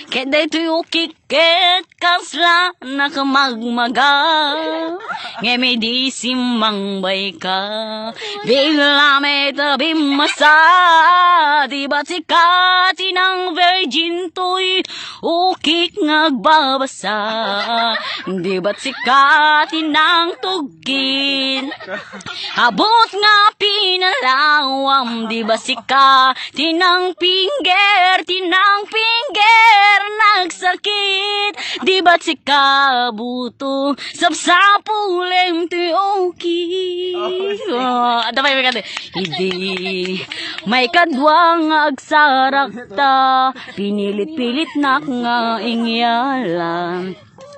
Kaya ito'y ukikit kasla nakamagmaga. Ngemi di simang bay ka. Bigla may tabi masa. Di ba't sikati ng virgin to'y ukik ngagbabasa. Di ba't sikati ng tugin. Abot nga pinalawam. Di ba sika tinang pinger nagsakit. Di ba't sika buto sapsapulem tuyoki. Ada pa yung kate. Hindi may kadwang agsarakta. Pinilit-pilit nak nga ingyalan.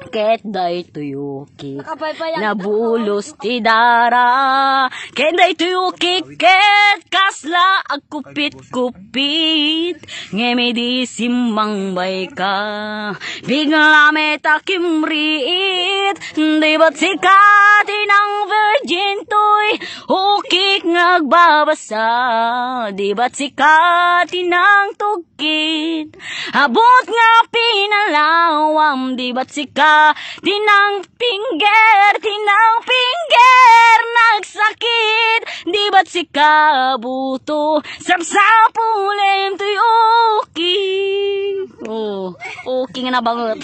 Ket day tuyuki nabulos ti dara. Ket day tuyuki ket kasla agkupit-kupit. Ngemi di simang bay ka. Bigla may takimriit. Di ba't sikati ng virgin to'y ukik ngagbabasa. Di ba't sikati ng tugkit. Abot nga pinalawam. Di ba't sikati tinang pinger nagsakit. Di ba't sika buto sapsapulem tuyoki. Oh, okay nga na bangot.